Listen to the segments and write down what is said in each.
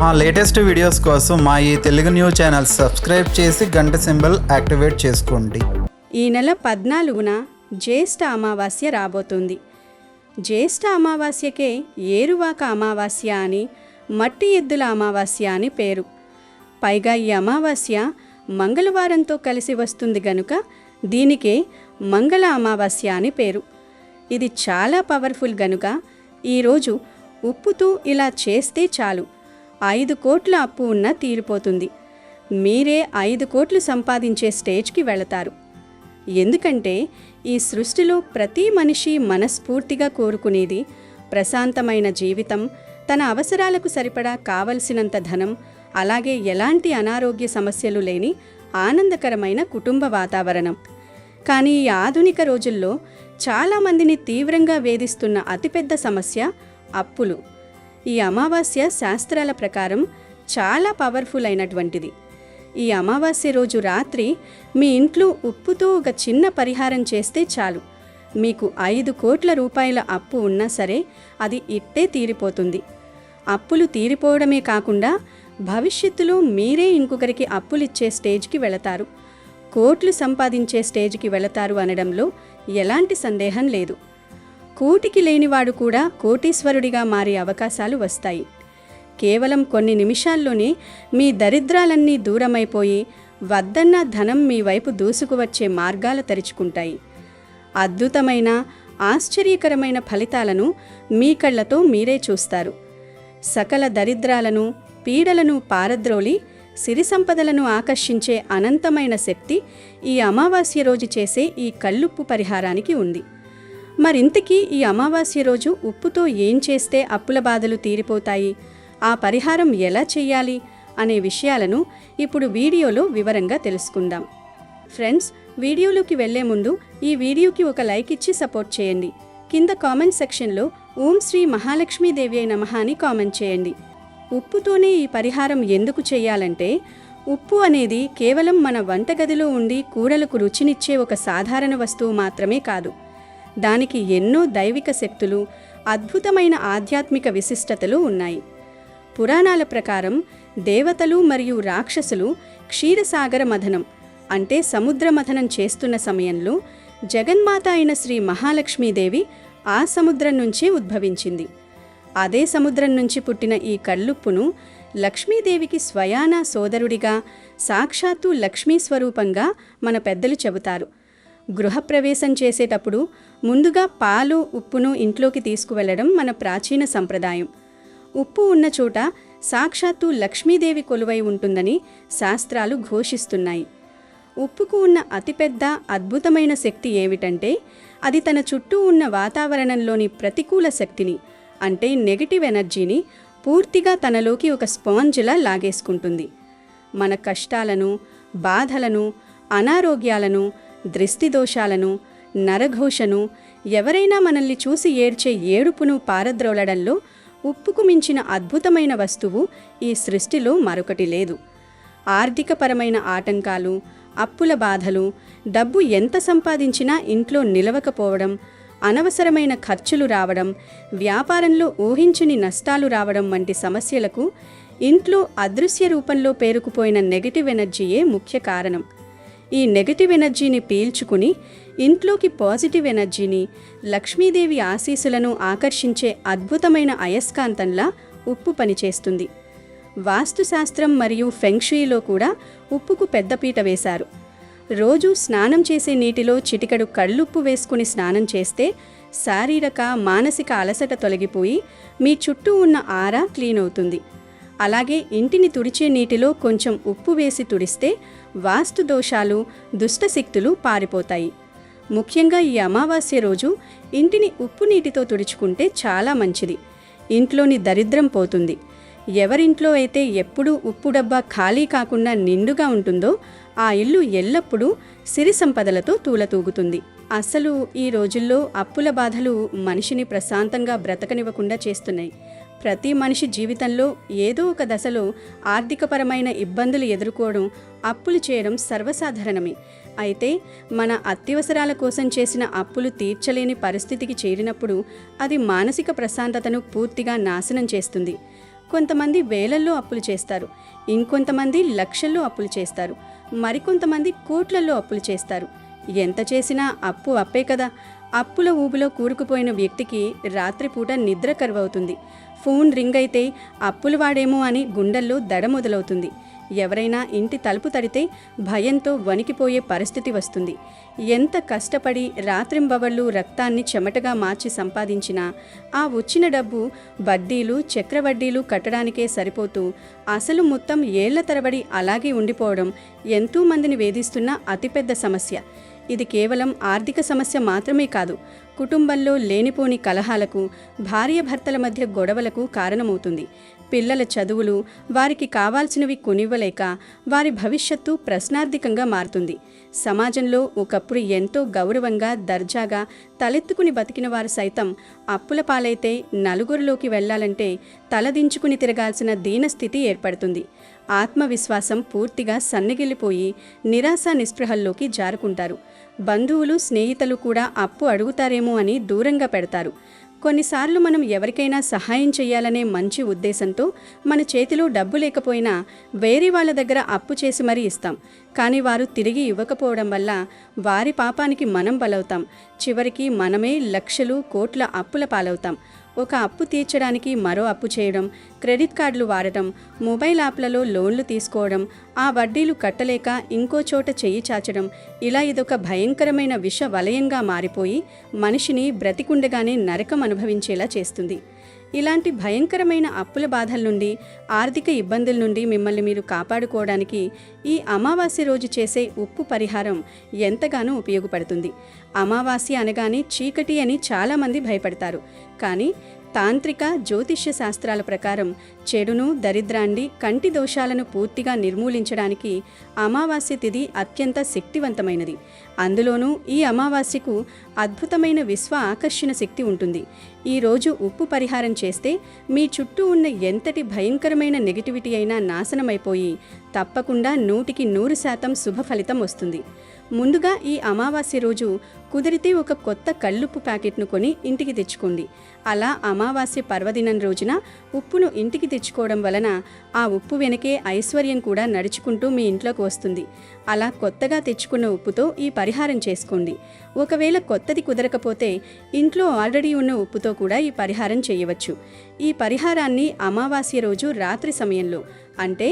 మా latest videos కోసం మా ఈ తెలుగు న్యూస్ ఛానల్ సబ్స్క్రైబ్ చేసి గంట సింబల్ యాక్టివేట్ చేసుకోండి. ఈ నెల 14న జ్యేష్ఠ అమావాస్య రాబోతుంది. జ్యేష్ఠ అమావాస్యకే ఏరువాక అమావాస్య అని, మట్టి ఎద్దుల అమావాస్య అని పేరు. పైగా ఈ అమావాస్య మంగళవారంతో కలిసి వస్తుంది గనుక దీనికే మంగళ అమావాస్య అని పేరు. ఇది చాలా పవర్ఫుల్ గనుక ఈరోజు ఉప్పుతో ఇలా చేస్తే చాలు 5 కోట్ల అప్పు ఉన్నా తీరిపోతుంది. మీరే 5 కోట్లు సంపాదించే స్టేజ్కి వెళతారు. ఎందుకంటే ఈ సృష్టిలో ప్రతి మనిషి మనస్ఫూర్తిగా కోరుకునేది ప్రశాంతమైన జీవితం, తన అవసరాలకు సరిపడా కావలసినంత ధనం, అలాగే ఎలాంటి అనారోగ్య సమస్యలు లేని ఆనందకరమైన కుటుంబ వాతావరణం. కానీ ఈ ఆధునిక రోజుల్లో చాలామందిని తీవ్రంగా వేధిస్తున్న అతిపెద్ద సమస్య అప్పులు. ఈ అమావాస్య శాస్త్రాల ప్రకారం చాలా పవర్ఫుల్ అయినటువంటిది. ఈ అమావాస్య రోజు రాత్రి మీ ఇంట్లో ఉప్పుతో ఒక చిన్న పరిహారం చేస్తే చాలు, మీకు 5 కోట్ల రూపాయల అప్పు ఉన్నా సరే అది ఇట్టే తీరిపోతుంది. అప్పులు తీరిపోవడమే కాకుండా భవిష్యత్తులో మీరే ఇంకొకరికి అప్పులిచ్చే స్టేజ్కి వెళతారు, కోట్లు సంపాదించే స్టేజ్కి వెళతారు అనడంలో ఎలాంటి సందేహం లేదు. కూటికి లేనివాడు కూడా కోటీశ్వరుడిగా మారే అవకాశాలు వస్తాయి. కేవలం కొన్ని నిమిషాల్లోనే మీ దరిద్రాలన్నీ దూరమైపోయి వద్దన్న ధనం మీ వైపు దూసుకువచ్చే మార్గాలు తెరుచుకుంటాయి. అద్భుతమైన ఆశ్చర్యకరమైన ఫలితాలను మీ కళ్ళతో మీరే చూస్తారు. సకల దరిద్రాలను పీడలను పారద్రోలి సిరి సంపదలను ఆకర్షించే అనంతమైన శక్తి ఈ అమావాస్య రోజు చేసే ఈ కల్లుప్పు పరిహారానికి ఉంది. మరింతకీ ఈ అమావాస్య రోజు ఉప్పుతో ఏం చేస్తే అప్పుల బాధలు తీరిపోతాయి, ఆ పరిహారం ఎలా చేయాలి అనే విషయాలను ఇప్పుడు వీడియోలో వివరంగా తెలుసుకుందాం. ఫ్రెండ్స్, వీడియోలోకి వెళ్లే ముందు ఈ వీడియోకి ఒక లైక్ ఇచ్చి సపోర్ట్ చేయండి. కింద కామెంట్ సెక్షన్లో ఓం శ్రీ మహాలక్ష్మీదేవి అయి నమః అని కామెంట్ చేయండి. ఉప్పుతోనే ఈ పరిహారం ఎందుకు చేయాలంటే, ఉప్పు అనేది కేవలం మన వంటగదిలో ఉండి కూరలకు రుచినిచ్చే ఒక సాధారణ వస్తువు మాత్రమే కాదు. దానికి ఎన్నో దైవిక శక్తులు, అద్భుతమైన ఆధ్యాత్మిక విశిష్టతలు ఉన్నాయి. పురాణాల ప్రకారం దేవతలు మరియు రాక్షసులు క్షీరసాగర మథనం అంటే సముద్ర మథనం చేస్తున్న సమయంలో జగన్మాత అయిన శ్రీ మహాలక్ష్మీదేవి ఆ సముద్రం నుంచే ఉద్భవించింది. అదే సముద్రం నుంచి పుట్టిన ఈ కల్లుప్పును లక్ష్మీదేవికి స్వయానా సోదరుడిగా, సాక్షాత్తు లక్ష్మీ స్వరూపంగా మన పెద్దలు చెబుతారు. గృహప్రవేశం చేసేటప్పుడు ముందుగా పాలు, ఉప్పును ఇంట్లోకి తీసుకువెళ్లడం మన ప్రాచీన సంప్రదాయం. ఉప్పు ఉన్న చోట సాక్షాత్తు లక్ష్మీదేవి కొలువై ఉంటుందని శాస్త్రాలు ఘోషిస్తున్నాయి. ఉప్పుకు ఉన్న అతిపెద్ద అద్భుతమైన శక్తి ఏమిటంటే, అది తన చుట్టూ ఉన్న వాతావరణంలోని ప్రతికూల శక్తిని అంటే నెగటివ్ ఎనర్జీని పూర్తిగా తనలోకి ఒక స్పాంజ్లా లాగేసుకుంటుంది. మన కష్టాలను, బాధలను, అనారోగ్యాలను, దృష్టి దోషాలను, నరఘోషను, ఎవరైనా మనల్ని చూసి ఏడ్చే ఏడుపును పారద్రోలడంలో ఉప్పుకు మించిన అద్భుతమైన వస్తువు ఈ సృష్టిలో మరొకటి లేదు. ఆర్థికపరమైన ఆటంకాలు, అప్పుల బాధలు, డబ్బు ఎంత సంపాదించినా ఇంట్లో నిలవకపోవడం, అనవసరమైన ఖర్చులు రావడం, వ్యాపారంలో ఊహించని నష్టాలు రావడం వంటి సమస్యలకు ఇంట్లో అదృశ్య రూపంలో పేరుకుపోయిన నెగటివ్ ఎనర్జీయే ముఖ్య కారణం. ఈ నెగటివ్ ఎనర్జీని పీల్చుకుని ఇంట్లోకి పాజిటివ్ ఎనర్జీని, లక్ష్మీదేవి ఆశీస్సులను ఆకర్షించే అద్భుతమైన అయస్కాంతంలా ఉప్పు పనిచేస్తుంది. వాస్తుశాస్త్రం మరియు ఫెంగ్షుయిలో కూడా ఉప్పుకు పెద్దపీట వేశారు. రోజు స్నానం చేసే నీటిలో చిటికెడు కళ్ళుప్పు వేసుకుని స్నానం చేస్తే శారీరక, మానసిక అలసట తొలగిపోయి మీ చుట్టూ ఉన్న ఆరా క్లీన్ అవుతుంది. అలాగే ఇంటిని తుడిచే నీటిలో కొంచెం ఉప్పు వేసి తుడిస్తే వాస్తు దోషాలు, దుష్టశక్తులు పారిపోతాయి. ముఖ్యంగా ఈ అమావాస్య రోజు ఇంటిని ఉప్పు నీటితో తుడుచుకుంటే చాలా మంచిది. ఇంట్లోని దరిద్రం పోతుంది. ఎవరింట్లో అయితే ఎప్పుడూ ఉప్పు డబ్బా ఖాళీ కాకుండా నిండుగా ఉంటుందో ఆ ఇల్లు ఎల్లప్పుడూ సిరి సంపదలతో తూలతూగుతుంది. అసలు ఈ రోజుల్లో అప్పుల బాధలు మనిషిని ప్రశాంతంగా బ్రతకనివ్వకుండా చేస్తున్నాయి. ప్రతి మనిషి జీవితంలో ఏదో ఒక దశలో ఆర్థికపరమైన ఇబ్బందులు ఎదుర్కోవడం, అప్పులు చేయడం సర్వసాధారణమే. అయితే మన అత్యవసరాల కోసం చేసిన అప్పులు తీర్చలేని పరిస్థితికి చేరినప్పుడు అది మానసిక ప్రశాంతతను పూర్తిగా నాశనం చేస్తుంది. కొంతమంది వేలల్లో అప్పులు చేస్తారు, ఇంకొంతమంది లక్షల్లో అప్పులు చేస్తారు, మరికొంతమంది కోట్లల్లో అప్పులు చేస్తారు. ఎంత చేసినా అప్పు అప్పే కదా. అప్పుల ఊబిలో కూరుకుపోయిన వ్యక్తికి రాత్రిపూట నిద్ర కరువవుతుంది. ఫోన్ రింగ్ అయితే అప్పులు వాడేమో అని గుండెల్లో దడ మొదలవుతుంది. ఎవరైనా ఇంటి తలుపు తడితే భయంతో వణికిపోయే పరిస్థితి వస్తుంది. ఎంత కష్టపడి రాత్రింబవళ్ళు రక్తాన్ని చెమటగా మార్చి సంపాదించినా ఆ వచ్చిన డబ్బు వడ్డీలు చక్రవడ్డీలు కట్టడానికే సరిపోతూ అసలు మొత్తం ఏళ్ల తరబడి అలాగే ఉండిపోవడం ఎంతోమందిని వేధిస్తున్న అతిపెద్ద సమస్య. ఇది కేవలం ఆర్థిక సమస్య మాత్రమే కాదు, కుటుంబంలో లేనిపోని కలహాలకు, భార్యాభర్తల మధ్య గొడవలకు కారణమవుతుంది. పిల్లల చదువులు, వారికి కావాల్సినవి కొనివ్వలేక వారి భవిష్యత్తు ప్రశ్నార్థకంగా మారుతుంది. సమాజంలో ఒకప్పుడు ఎంతో గౌరవంగా దర్జాగా తలెత్తుకుని బతికిన వారు సైతం అప్పుల పాలైతే నలుగురిలోకి వెళ్లాలంటే తలదించుకుని తిరగాల్సిన దీనస్థితి ఏర్పడుతుంది. ఆత్మవిశ్వాసం పూర్తిగా సన్నగిల్లిపోయి నిరాశ నిస్పృహల్లోకి జారుకుంటారు. బంధువులు స్నేహితులు కూడా అప్పు అడుగుతారేమో అని దూరంగా పెడతారు. కొన్నిసార్లు మనం ఎవరికైనా సహాయం చేయాలనే మంచి ఉద్దేశంతో మన చేతిలో డబ్బు లేకపోయినా వేరే వాళ్ళ దగ్గర అప్పు చేసి మరీ ఇస్తాం. కానీ వారు తిరిగి ఇవ్వకపోవడం వల్ల వారి పాపానికి మనం బలవుతాం. చివరికి మనమే లక్షలు కోట్ల అప్పుల పాలవుతాం. ఒక అప్పు తీర్చడానికి మరో అప్పు చేయడం, క్రెడిట్ కార్డులు వాడటం, మొబైల్ యాప్లలో లోన్లు తీసుకోవడం, ఆ వడ్డీలు కట్టలేక ఇంకో చోట చెయ్యి చాచడం, ఇలా ఇదొక భయంకరమైన విష వలయంగా మారిపోయి మనిషిని బ్రతికుండగానే నరకం అనుభవించేలా చేస్తుంది. ఇలాంటి భయంకరమైన అప్పుల బాధల నుండి, ఆర్థిక ఇబ్బందుల నుండి మిమ్మల్ని మీరు కాపాడుకోవడానికి ఈ అమావాస్య రోజు చేసే ఉప్పు పరిహారం ఎంతగానో ఉపయోగపడుతుంది. అమావాస్య అనగానే చీకటి అని చాలామంది భయపడతారు. కానీ తాంత్రిక జ్యోతిష్య శాస్త్రాల ప్రకారం చెడును, దరిద్రాన్ని, కంటి దోషాలను పూర్తిగా నిర్మూలించడానికి అమావాస్య తిథి అత్యంత శక్తివంతమైనది. అందులోనూ ఈ అమావాస్యకు అద్భుతమైన విశ్వ ఆకర్షణ శక్తి ఉంటుంది. ఈరోజు ఉప్పు పరిహారం చేస్తే మీ చుట్టూ ఉన్న ఎంతటి భయంకరమైన నెగిటివిటీ అయినా నాశనమైపోయి తప్పకుండా 100% శుభ ఫలితం వస్తుంది. ముందుగా ఈ అమావాస్య రోజు కుదిరితే ఒక కొత్త కల్లుప్పు ప్యాకెట్ను కొని ఇంటికి తెచ్చుకోండి. అలా అమావాస్య పర్వదినం రోజున ఉప్పును ఇంటికి తెచ్చుకోవడం వలన ఆ ఉప్పు వెనకే ఐశ్వర్యం కూడా నడుచుకుంటూ మీ ఇంట్లోకి వస్తుంది. అలా కొత్తగా తెచ్చుకున్న ఉప్పుతో ఈ పరిహారం చేసుకోండి. ఒకవేళ కొత్తది కుదరకపోతే ఇంట్లో ఆల్రెడీ ఉన్న ఉప్పుతో కూడా ఈ పరిహారం చేయవచ్చు. ఈ పరిహారాన్ని అమావాస్య రోజు రాత్రి సమయంలో, అంటే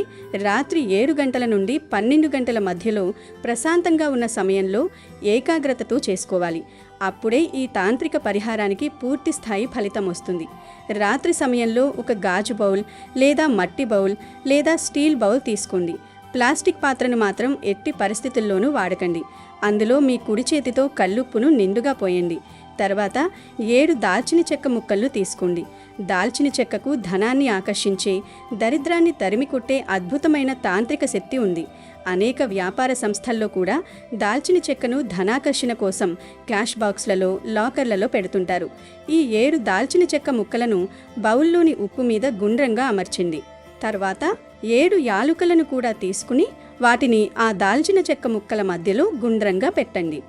రాత్రి 7 గంటల నుండి 12 గంటల మధ్యలో ప్రశాంతంగా ఉన్న సమయంలో ఏకాగ్రతతో చేసుకోవాలి. అప్పుడే ఈ తాంత్రిక పరిహారానికి పూర్తి స్థాయి ఫలితం వస్తుంది. రాత్రి సమయంలో ఒక గాజు బౌల్ లేదా మట్టి బౌల్ లేదా స్టీల్ బౌల్ తీసుకోండి. ప్లాస్టిక్ పాత్రను మాత్రం ఎట్టి పరిస్థితుల్లోనూ వాడకండి. అందులో మీ కుడి చేతితో కల్లుప్పును నిండుగా పోయండి. తర్వాత 7 దాల్చిన చెక్క ముక్కలను తీసుకోండి. దాల్చిన చెక్కకు ధనాన్ని ఆకర్షించే, దరిద్రాన్ని తరిమి కొట్టే అద్భుతమైన తాంత్రిక శక్తి ఉంది. అనేక వ్యాపార సంస్థల్లో కూడా దాల్చిన చెక్కను ధనాకర్షణ కోసం క్యాష్ బాక్స్లలో, లాకర్లలో పెడుతుంటారు. ఈ 7 దాల్చిన చెక్క ముక్కలను బౌల్లోని ఉప్పు మీద గుండ్రంగా అమర్చండి. తర్వాత 7 యాలుకలను కూడా తీసుకుని వాటిని ఆ దాల్చిన చెక్క ముక్కల మధ్యలో గుండ్రంగా పెట్టండి.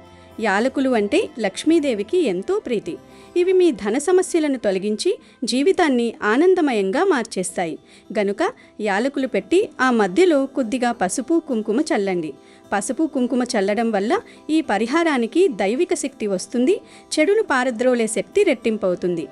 యాలకులు అంటే లక్ష్మీదేవికి ఎంతో ప్రీతి. ఇవి మీ ధన సమస్యలను తొలగించి జీవితాన్ని ఆనందమయంగా మార్చేస్తాయి. గనుక యాలకులు పెట్టి ఆ మధ్యలో కొద్దిగా పసుపు కుంకుమ చల్లండి. పసుపు కుంకుమ చల్లడం వల్ల ఈ పరిహారానికి దైవిక శక్తి వస్తుంది. చెడును పారద్రోలే శక్తి రెట్టింపవుతుంది.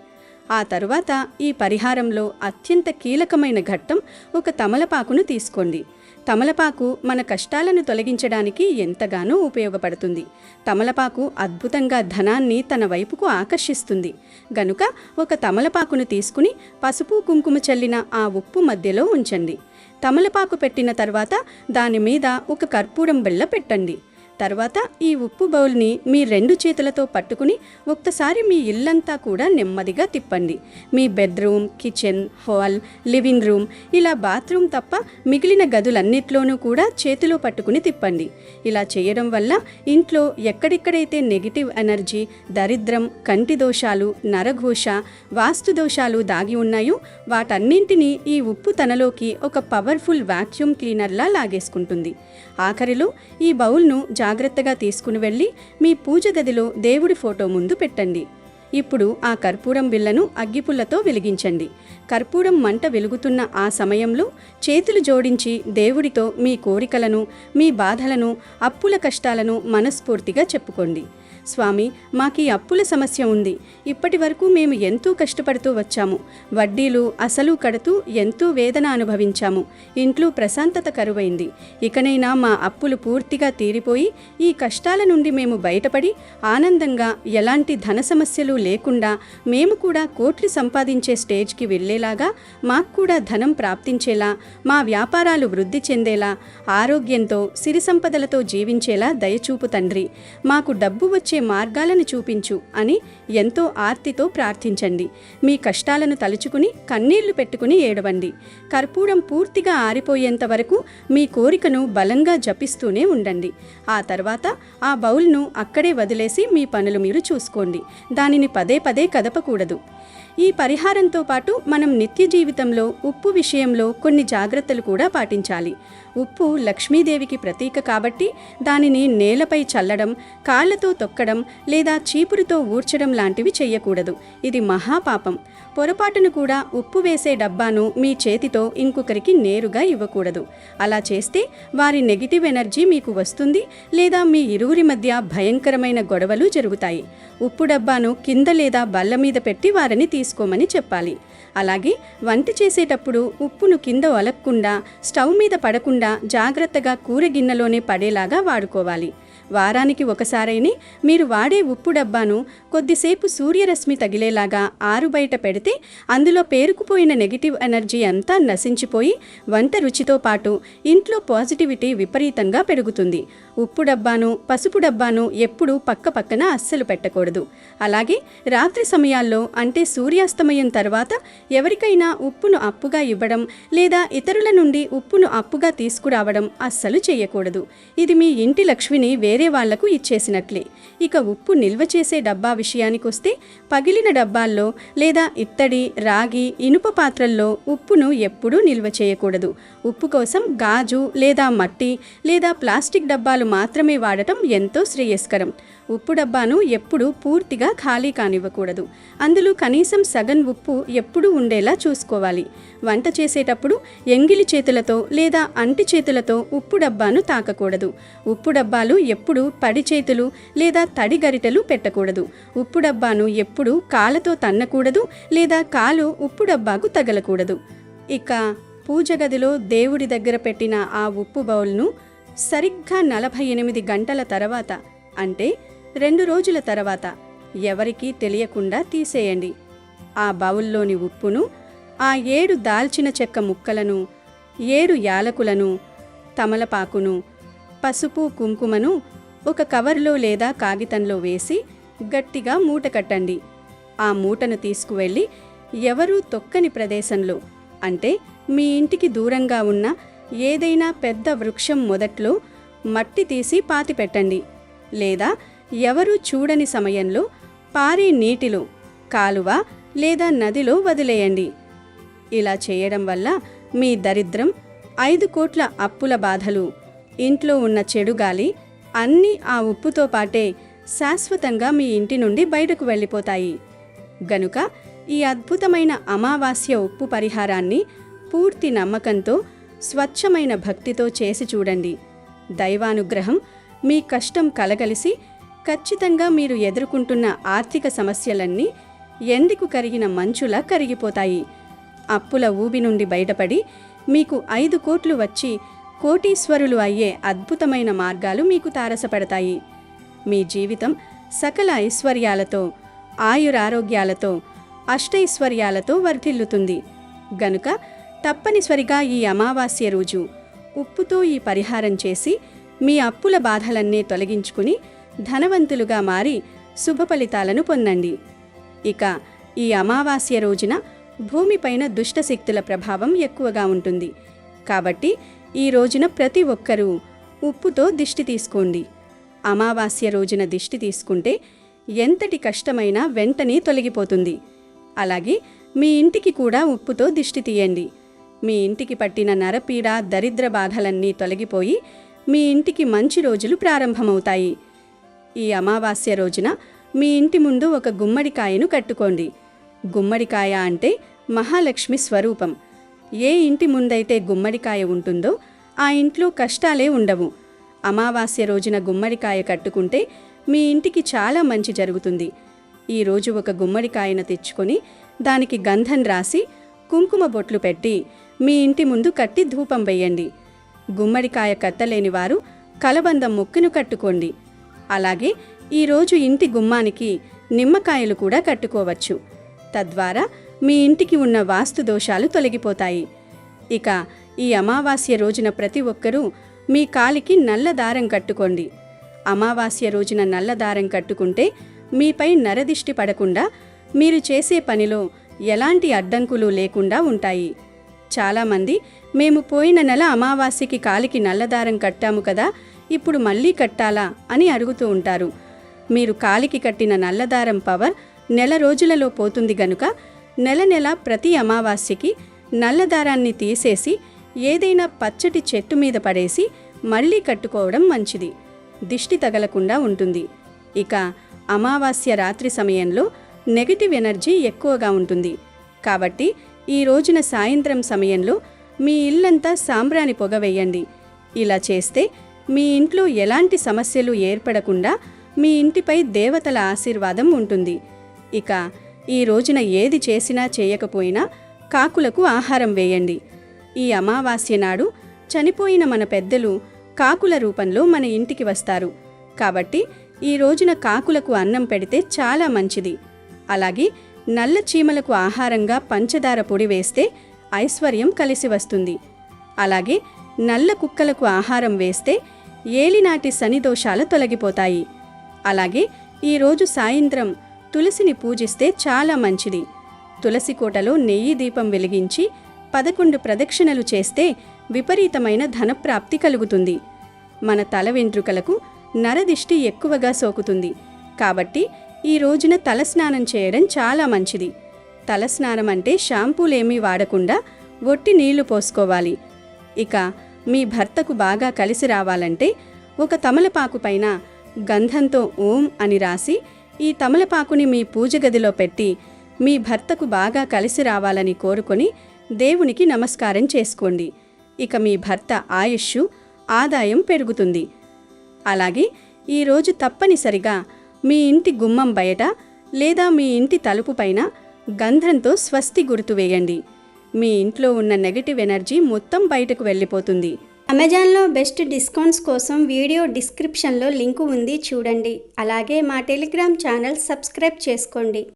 ఆ తరువాత ఈ పరిహారంలో అత్యంత కీలకమైన ఘట్టం ఒక తమలపాకును తీసుకోండి. తమలపాకు మన కష్టాలను తొలగించడానికి ఎంతగానో ఉపయోగపడుతుంది. తమలపాకు అద్భుతంగా ధనాన్ని తన వైపుకు ఆకర్షిస్తుంది. గనుక ఒక తమలపాకును తీసుకుని పసుపు కుంకుమ చల్లిన ఆ ఉప్పు మధ్యలో ఉంచండి. తమలపాకు పెట్టిన తర్వాత దాని మీద ఒక కర్పూరం బిళ్ళ పెట్టండి. తర్వాత ఈ ఉప్పు బౌల్ని మీ 2 చేతులతో పట్టుకుని ఒక్కసారి మీ ఇల్లంతా కూడా నెమ్మదిగా తిప్పండి. మీ bedroom, kitchen, hall, living room, ఇలా బాత్రూమ్ తప్ప మిగిలిన గదులన్నిట్లోనూ కూడా చేతిలో పట్టుకుని తిప్పండి. ఇలా చేయడం వల్ల ఇంట్లో ఎక్కడెక్కడైతే నెగిటివ్ ఎనర్జీ, దరిద్రం, కంటి దోషాలు, నరఘోష, వాస్తు దోషాలు దాగి ఉన్నాయో వాటన్నింటినీ ఈ ఉప్పు తనలోకి ఒక పవర్ఫుల్ వాక్యూమ్ క్లీనర్లా లాగేసుకుంటుంది. ఆఖరిలో ఈ బౌల్ను జాగ్రత్తగా తీసుకుని వెళ్ళి మీ పూజ గదిలో దేవుడి ఫోటో ముందు పెట్టండి. ఇప్పుడు ఆ కర్పూరం బిళ్ళను అగ్గిపుల్లతో వెలిగించండి. కర్పూరం మంట వెలుగుతున్న ఆ సమయంలో చేతులు జోడించి దేవుడితో మీ కోరికలను, మీ బాధలను, అప్పుల కష్టాలను మనస్ఫూర్తిగా చెప్పుకోండి. స్వామి, మాకీ అప్పుల సమస్య ఉంది. ఇప్పటి వరకు మేము ఎంతో కష్టపడుతూ వచ్చాము. వడ్డీలు అసలు కడుతూ ఎంతో వేదన అనుభవించాము. ఇంట్లో ప్రశాంతత కరువైంది. ఇకనైనా మా అప్పులు పూర్తిగా తీరిపోయి ఈ కష్టాల నుండి మేము బయటపడి ఆనందంగా ఎలాంటి ధన సమస్యలు లేకుండా మేము కూడా కోట్లు సంపాదించే స్టేజ్కి వెళ్ళేలాగా, మాకు కూడా ధనం ప్రాప్తించేలా, మా వ్యాపారాలు వృద్ధి చెందేలా, ఆరోగ్యంతో సిరి సంపదలతో జీవించేలా దయచూపు తండ్రి. మాకు డబ్బు వచ్చే మార్గాలను చూపించు అని ఎంతో ఆర్తితో ప్రార్థించండి. మీ కష్టాలను తలుచుకుని కన్నీళ్లు పెట్టుకుని ఏడవండి. కర్పూరం పూర్తిగా ఆరిపోయేంత వరకు మీ కోరికను బలంగా జపిస్తూనే ఉండండి. ఆ తర్వాత ఆ బౌల్ను అక్కడే వదిలేసి మీ పనులు మీరు చూసుకోండి. దానిని పదే పదే కదపకూడదు. ఈ పరిహారంతో పాటు మనం నిత్య జీవితంలో ఉప్పు విషయంలో కొన్ని జాగ్రత్తలు కూడా పాటించాలి. ఉప్పు లక్ష్మీదేవికి ప్రతీక కాబట్టి దానిని నేలపై చల్లడం, కాళ్లతో తొక్కడం లేదా చీపురుతో ఊడ్చడం లాంటివి చెయ్యకూడదు. ఇది మహాపాపం. పొరపాటును కూడా ఉప్పు వేసే డబ్బాను మీ చేతితో ఇంకొకరికి నేరుగా ఇవ్వకూడదు. అలా చేస్తే వారి నెగిటివ్ ఎనర్జీ మీకు వస్తుంది లేదా మీ ఇరువురి మధ్య భయంకరమైన గొడవలు జరుగుతాయి. ఉప్పు డబ్బాను కింద లేదా బల్ల మీద పెట్టి వారిని తీసుకోమని చెప్పాలి. అలాగే వంట చేసేటప్పుడు ఉప్పును కింద ఒలక్కుండా, స్టవ్ మీద పడకుండా జాగ్రత్తగా కూర గిన్నెలోనే పడేలాగా వాడుకోవాలి. వారానికి ఒకసారైనా మీరు వాడే ఉప్పు డబ్బాను కొద్దిసేపు సూర్యరశ్మి తగిలేలాగా ఆరుబయట పెడితే అందులో పేరుకుపోయిన నెగిటివ్ ఎనర్జీ అంతా నశించిపోయి వంట రుచితో పాటు ఇంట్లో పాజిటివిటీ విపరీతంగా పెరుగుతుంది. ఉప్పు డబ్బాను, పసుపు డబ్బాను ఎప్పుడూ పక్క పక్కన అస్సలు పెట్టకూడదు. అలాగే రాత్రి సమయాల్లో అంటే సూర్యాస్తమయం తర్వాత ఎవరికైనా ఉప్పును అప్పుగా ఇవ్వడం లేదా ఇతరుల నుండి ఉప్పును అప్పుగా తీసుకురావడం అస్సలు చేయకూడదు. ఇది మీ ఇంటి లక్ష్మిని వేరే వాళ్లకు ఇచ్చేసినట్లే. ఇక ఉప్పు నిల్వ చేసే డబ్బా విషయానికొస్తే పగిలిన డబ్బాల్లో లేదా ఇత్తడి, రాగి, ఇనుప పాత్రల్లో ఉప్పును ఎప్పుడూ నిల్వ చేయకూడదు. ఉప్పు కోసం గాజు లేదా మట్టి లేదా ప్లాస్టిక్ డబ్బాలు మాత్రమే వాడటం ఎంతో శ్రేయస్కరం. ఉప్పు డబ్బాను ఎప్పుడూ పూర్తిగా ఖాళీ కానివ్వకూడదు. అందులో కనీసం సగం ఉప్పు ఎప్పుడూ ఉండేలా చూసుకోవాలి. వంట చేసేటప్పుడు ఎంగిలి చేతులతో లేదా అంటి చేతులతో ఉప్పు డబ్బాను తాకకూడదు. ఉప్పు డబ్బాలు ఎప్పుడూ తడి చేతులు లేదా తడి గరిటెలు పెట్టకూడదు. ఉప్పు డబ్బాను ఎప్పుడూ కాళ్ళతో తన్నకూడదు లేదా కాలు ఉప్పు డబ్బాకు తగలకూడదు. ఇక పూజ గదిలో దేవుడి దగ్గర పెట్టిన ఆ ఉప్పు బౌల్ను సరిగ్గా 48 గంటల తర్వాత అంటే 2 రోజుల తర్వాత ఎవరికీ తెలియకుండా తీసేయండి. ఆ బౌల్లోని ఉప్పును, ఆ 7 దాల్చిన చెక్క ముక్కలను, 7 యాలకులను, తమలపాకును, పసుపు, కుంకుమను ఒక కవర్లో లేదా కాగితంలో వేసి గట్టిగా మూట కట్టండి. ఆ మూటను తీసుకువెళ్ళి ఎవరూ తొక్కని ప్రదేశంలో అంటే మీ ఇంటికి దూరంగా ఉన్న ఏదైనా పెద్ద వృక్షం మొదట్లో మట్టి తీసి పాతిపెట్టండి. లేదా ఎవరూ చూడని సమయంలో పారే నీటిలో, కాలువ లేదా నదిలో వదిలేయండి. ఇలా చేయడం వల్ల మీ దరిద్రం, 5 కోట్ల అప్పుల బాధలు, ఇంట్లో ఉన్న చెడు గాలి అన్నీ ఆ ఉప్పుతో పాటే శాశ్వతంగా మీ ఇంటి నుండి బయటకు వెళ్ళిపోతాయి. గనుక ఈ అద్భుతమైన అమావాస్య ఉప్పు పరిహారాన్ని పూర్తి నమ్మకంతో, స్వచ్ఛమైన భక్తితో చేసి చూడండి. దైవానుగ్రహం మీ కష్టం కలగలిసి ఖచ్చితంగా మీరు ఎదుర్కొంటున్న ఆర్థిక సమస్యలన్నీ ఎండికు కరిగిన మంచులా కరిగిపోతాయి. అప్పుల ఊబి నుండి బయటపడి మీకు 5 కోట్లు వచ్చి కోటీశ్వరులు అయ్యే అద్భుతమైన మార్గాలు మీకు తారసపడతాయి. మీ జీవితం సకల ఐశ్వర్యాలతో, ఆయురారోగ్యాలతో, అష్టైశ్వర్యాలతో వర్ధిల్లుతుంది. గనుక తప్పనిసరిగా ఈ అమావాస్య రోజు ఉప్పుతో ఈ పరిహారం చేసి మీ అప్పుల బాధలన్నీ తొలగించుకుని ధనవంతులుగా మారి శుభ ఫలితాలను పొందండి. ఇక ఈ అమావాస్య రోజున భూమిపైన దుష్టశక్తుల ప్రభావం ఎక్కువగా ఉంటుంది. కాబట్టి ఈ రోజున ప్రతి ఒక్కరూ ఉప్పుతో దిష్టి తీసుకోండి. అమావాస్య రోజున దిష్టి తీసుకుంటే ఎంతటి కష్టమైనా వెంటనే తొలగిపోతుంది. అలాగే మీ ఇంటికి కూడా ఉప్పుతో దిష్టి తీయండి. మీ ఇంటికి పట్టిన నరపీడ, దరిద్ర బాధలన్నీ తొలగిపోయి మీ ఇంటికి మంచి రోజులు ప్రారంభమవుతాయి. ఈ అమావాస్య రోజున మీ ఇంటి ముందు ఒక గుమ్మడికాయను కట్టుకోండి. గుమ్మడికాయ అంటే మహాలక్ష్మి స్వరూపం. ఏ ఇంటి ముందైతే గుమ్మడికాయ ఉంటుందో ఆ ఇంట్లో కష్టాలే ఉండవు. అమావాస్య రోజున గుమ్మడికాయ కట్టుకుంటే మీ ఇంటికి చాలా మంచి జరుగుతుంది. ఈరోజు ఒక గుమ్మడికాయను తెచ్చుకొని దానికి గంధం రాసి కుంకుమ బొట్లు పెట్టి మీ ఇంటి ముందు కట్టి ధూపం వేయండి. గుమ్మడికాయ కట్టలేని వారు కలబంద మొక్కును కట్టుకోండి. అలాగే ఈరోజు ఇంటి గుమ్మానికి నిమ్మకాయలు కూడా కట్టుకోవచ్చు. తద్వారా మీ ఇంటికి ఉన్న వాస్తు దోషాలు తొలగిపోతాయి. ఇక ఈ అమావాస్య రోజున ప్రతి ఒక్కరూ మీ కాలికి నల్ల దారం కట్టుకోండి. అమావాస్య రోజున నల్ల దారం కట్టుకుంటే మీపై నరదిష్టి పడకుండా మీరు చేసే పనిలో ఎలాంటి అడ్డంకులు లేకుండా ఉంటాయి. చాలామంది మేము పోయిన నెల అమావాస్యకి కాలికి నల్లదారం కట్టాము కదా, ఇప్పుడు మళ్ళీ కట్టాలా అని అడుగుతూ ఉంటారు. మీరు కాలికి కట్టిన నల్లదారం పవర్ నెల రోజులలో పోతుంది గనుక నెల నెల ప్రతి అమావాస్యకి నల్లదారాన్ని తీసేసి ఏదైనా పచ్చటి చెట్టు మీద పడేసి మళ్ళీ కట్టుకోవడం మంచిది. దిష్టి తగలకుండా ఉంటుంది. ఇక అమావాస్య రాత్రి సమయంలో నెగటివ్ ఎనర్జీ ఎక్కువగా ఉంటుంది. కాబట్టి ఈ రోజున సాయంత్రం సమయంలో మీ ఇల్లంతా సాంబ్రాణి పొగ వేయండి. ఇలా చేస్తే మీ ఇంట్లో ఎలాంటి సమస్యలు ఏర్పడకుండా మీ ఇంటిపై దేవతల ఆశీర్వాదం ఉంటుంది. ఇక ఈ రోజున ఏది చేసినా చేయకపోయినా కాకులకు ఆహారం వేయండి. ఈ అమావాస్య నాడు చనిపోయిన మన పెద్దలు కాకుల రూపంలో మన ఇంటికి వస్తారు. కాబట్టి ఈ రోజున కాకులకు అన్నం పెడితే చాలా మంచిది. అలాగే నల్ల చీమలకు ఆహారంగా పంచదార పొడి వేస్తే ఐశ్వర్యం కలిసి వస్తుంది. అలాగే నల్ల కుక్కలకు ఆహారం వేస్తే ఏలినాటి శని దోషాలు తొలగిపోతాయి. అలాగే ఈరోజు సాయంత్రం తులసిని పూజిస్తే చాలా మంచిది. తులసి కోటలో నెయ్యి దీపం వెలిగించి 11 ప్రదక్షిణలు చేస్తే విపరీతమైన ధనప్రాప్తి కలుగుతుంది. మన తల వెంట్రుకలకు నరదిష్టి ఎక్కువగా సోకుతుంది. కాబట్టి ఈ రోజున తలస్నానం చేయడం చాలా మంచిది. తలస్నానం అంటే షాంపూలేమీ వాడకుండా ఒట్టి నీళ్లు పోసుకోవాలి. ఇక మీ భర్తకు బాగా కలిసి రావాలంటే ఒక తమలపాకు పైన గంధంతో ఓం అని రాసి ఈ తమలపాకుని మీ పూజ గదిలో పెట్టి మీ భర్తకు బాగా కలిసి రావాలని కోరుకొని దేవునికి నమస్కారం చేసుకోండి. ఇక మీ భర్త ఆయుష్షు ఆదాయం పెరుగుతుంది. అలాగే ఈరోజు తప్పనిసరిగా మీ ఇంటి గుమ్మం బయట లేదా మీ ఇంటి తలుపు పైన గంధంతో స్వస్తి గుర్తు వేయండి. మీ ఇంట్లో ఉన్న నెగటివ్ ఎనర్జీ మొత్తం బయటకు వెళ్ళిపోతుంది. అమెజాన్లో బెస్ట్ డిస్కౌంట్స్ కోసం వీడియో డిస్క్రిప్షన్లో లింకు ఉంది, చూడండి. అలాగే మా టెలిగ్రామ్ ఛానల్ సబ్స్క్రైబ్ చేసుకోండి.